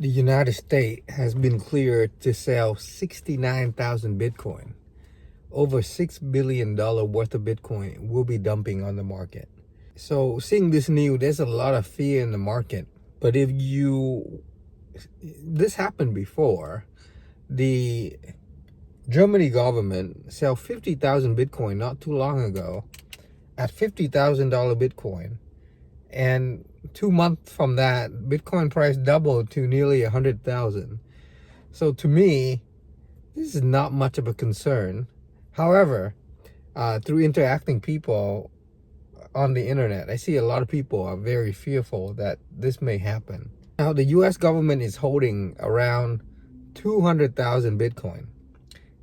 The United States has been cleared to sell 69,000 Bitcoin. Over $6 billion worth of Bitcoin will be dumping on the market. So seeing this news, there's a lot of fear in the market. But this happened before. The Germany government sell 50,000 Bitcoin not too long ago at $50,000 Bitcoin. And 2 months from that, Bitcoin price doubled to nearly 100,000. So to me, this is not much of a concern. However, through interacting people on the internet, I see a lot of people are very fearful that this may happen. Now, the US government is holding around 200,000 Bitcoin,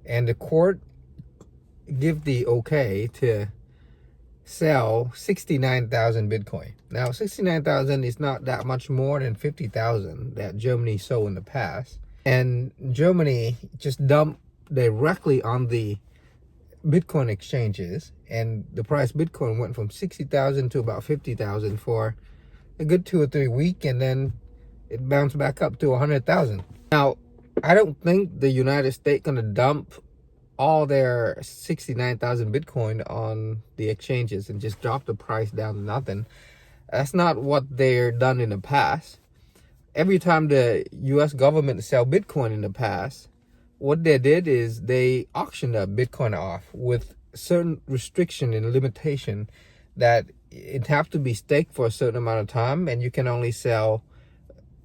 and the court give the okay to sell 69,000 Bitcoin. Now, 69,000 is not that much more than 50,000 that Germany sold in the past. And Germany just dumped directly on the Bitcoin exchanges, and the price Bitcoin went from 60,000 to about 50,000 for a good 2 or 3 weeks, and then it bounced back up to 100,000. Now, I don't think the United States gonna dump all their 69,000 Bitcoin on the exchanges and just drop the price down to nothing. That's not what they're done in the past. Every time the US government sell Bitcoin in the past, what they did is they auctioned a Bitcoin off with certain restriction and limitation that it have to be staked for a certain amount of time, and you can only sell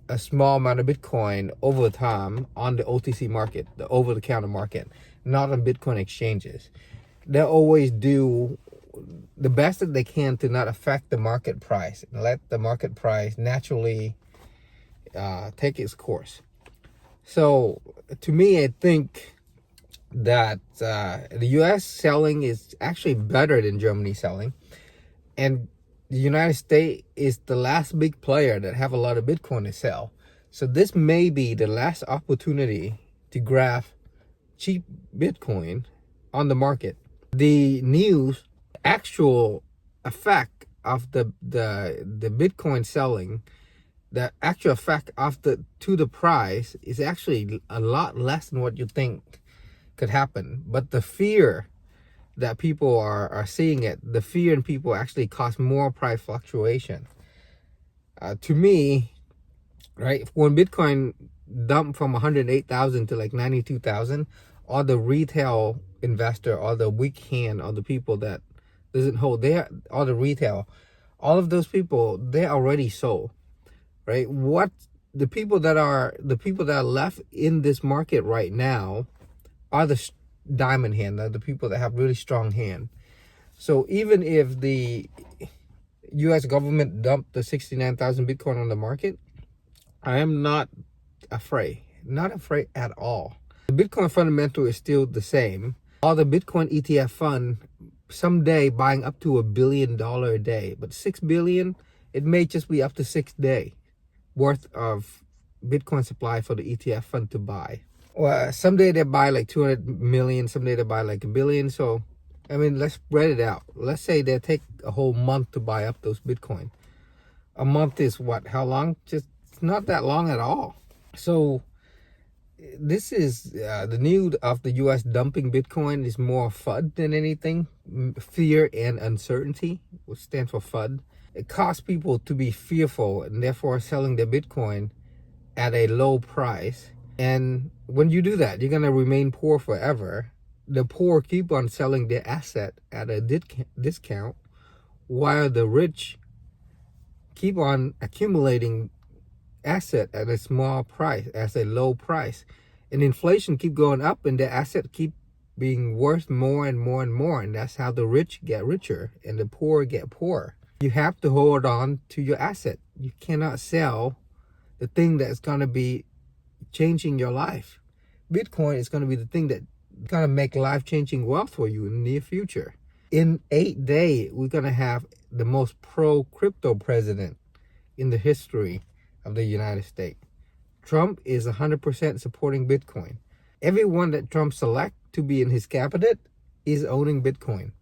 a small amount of Bitcoin over time on the OTC market, the over-the-counter market, not on Bitcoin exchanges. They always do the best that they can to not affect the market price and let the market price naturally take its course. So to me, I think that the US selling is actually better than Germany selling, and the United States is the last big player that have a lot of Bitcoin to sell. So this may be the last opportunity to grab cheap Bitcoin on the market. The news, actual effect of the Bitcoin selling, the actual effect of to the price is actually a lot less than what you think could happen. But the fear that people are seeing it, the fear in people actually cause more price fluctuation. To me, right, when Bitcoin dumped from 108,000 to like 92,000, all the retail investor, all the weak hand, all the people that doesn't hold, all the retail, all of those people, they're already sold, right? What the people that are left in this market right now are the diamond hand, the people that have really strong hand. So even if the US government dumped the 69,000 Bitcoin on the market, I am not afraid at all. The Bitcoin fundamental is still the same. All the Bitcoin ETF fund someday buying up to $1 billion a day, but 6 billion, it may just be up to 6 days worth of Bitcoin supply for the ETF fund to buy. Well, someday they buy like 200 million, someday they buy like $1 billion. So, I mean, let's spread it out. Let's say they take a whole month to buy up those Bitcoin. A month is what? How long? Just not that long at all. So, this is the news of the US dumping Bitcoin is more FUD than anything. Fear and uncertainty, which stands for FUD. It causes people to be fearful and therefore selling their Bitcoin at a low price. And when you do that, you're going to remain poor forever. The poor keep on selling their asset at a discount, while the rich keep on accumulating asset at a small price, at a low price. And inflation keep going up, and the asset keep being worth more and more and more. And that's how the rich get richer and the poor get poorer. You have to hold on to your asset. You cannot sell the thing that's going to be changing your life. Bitcoin is going to be the thing that's going to make life-changing wealth for you in the near future. In 8 days, we're going to have the most pro-crypto president in the history of the United States. Trump is 100% supporting Bitcoin. Everyone that Trump select to be in his cabinet is owning Bitcoin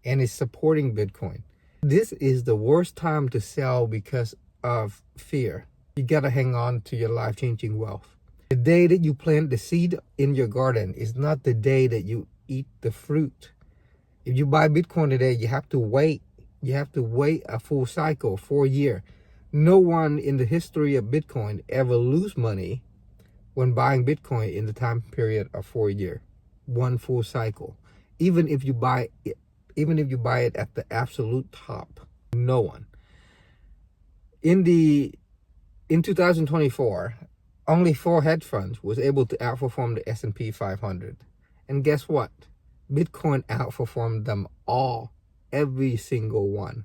and is supporting Bitcoin. This is the worst time to sell because of fear. You gotta hang on to your life-changing wealth. The day that you plant the seed in your garden is not the day that you eat the fruit. If you buy Bitcoin today, you have to wait. You have to wait a full cycle, 4 years. No one in the history of Bitcoin ever lose money when buying Bitcoin in the time period of 4 years, one full cycle. Even if you buy it at the absolute top, no one. In 2024, only 4 hedge funds was able to outperform the S&P 500. And guess what? Bitcoin outperformed them all, every single one.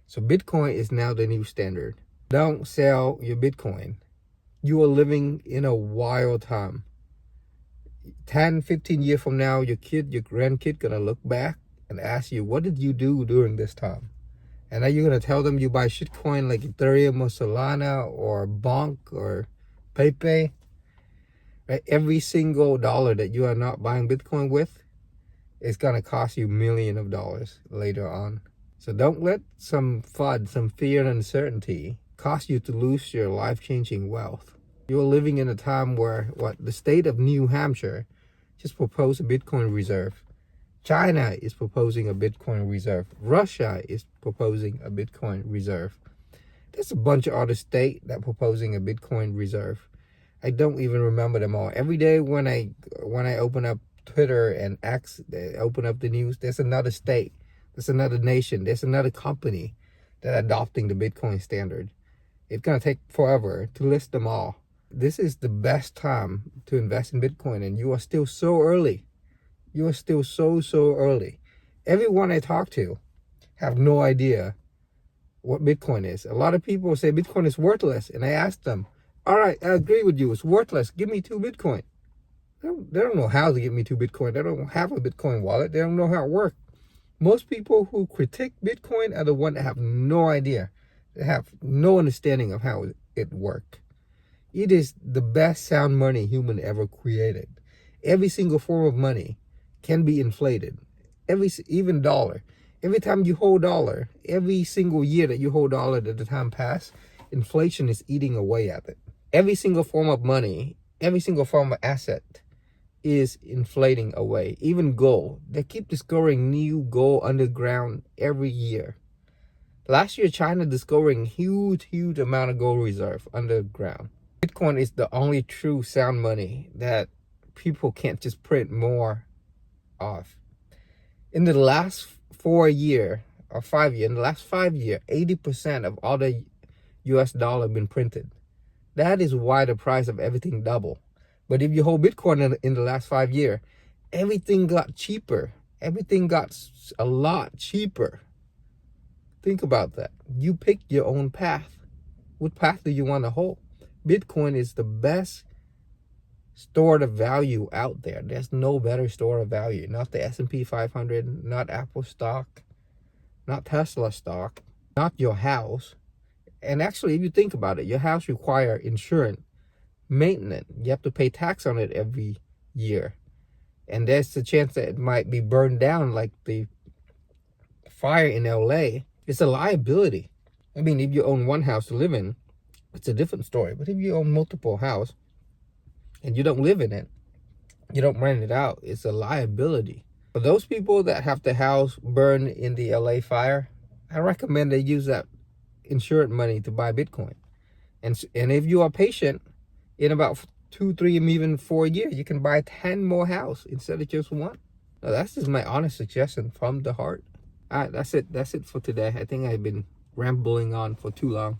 So Bitcoin is now the new standard. Don't sell your Bitcoin. You are living in a wild time. 10, 15 years from now, your grandkid gonna look back and ask you, what did you do during this time? And are you gonna tell them you buy shitcoin like Ethereum or Solana or Bonk or Pepe? Right? Every single dollar that you are not buying Bitcoin with, it's gonna cost you millions of dollars later on. So don't let some FUD, some fear and uncertainty cause you to lose your life-changing wealth. You're living in a time where the state of New Hampshire just proposed a Bitcoin reserve. China is proposing a Bitcoin reserve. Russia is proposing a Bitcoin reserve. There's a bunch of other states that are proposing a Bitcoin reserve. I don't even remember them all. Every day when I open up Twitter and X, open up the news, there's another state, there's another nation, there's another company that are adopting the Bitcoin standard. It's going to take forever to list them all. This is the best time to invest in Bitcoin, and you are still so early. You are still so early. Everyone I talk to have no idea what Bitcoin is. A lot of people say Bitcoin is worthless, and I ask them, all right, I agree with you, it's worthless, give me 2 Bitcoin. They don't know how to give me 2 Bitcoin. They don't have a Bitcoin wallet. They don't know how it works. Most people who critique Bitcoin are the ones that have no idea. They have no understanding of how it works. It is the best sound money human ever created. Every single form of money can be inflated. Even dollar. Every time you hold dollar, every single year that you hold dollar that the time pass, inflation is eating away at it. Every single form of money, every single form of asset is inflating away. Even gold. They keep discovering new gold underground every year. Last year, China discovering huge amount of gold reserve underground. Bitcoin is the only true sound money that people can't just print more of. In the last 4 years or 5 years, in the last 5 years, 80% of all the US dollar been printed. That is why the price of everything doubled. But if you hold Bitcoin in the last 5 years, everything got cheaper. Everything got a lot cheaper. Think about that. You pick your own path. What path do you want to hold? Bitcoin is the best store of value out there. There's no better store of value. Not the S&P 500, not Apple stock, not Tesla stock, not your house. And actually, if you think about it, your house requires insurance, maintenance. You have to pay tax on it every year. And there's the chance that it might be burned down like the fire in LA. It's a liability. I mean, if you own one house to live in, it's a different story. But if you own multiple houses and you don't live in it, you don't rent it out, it's a liability. For those people that have the house burned in the LA fire, I recommend they use that insurance money to buy Bitcoin. And if you are patient, in about 2, 3, and even 4 years, you can buy 10 more houses instead of just one. Now, that's just my honest suggestion from the heart. All right, that's it for today. I think I've been rambling on for too long.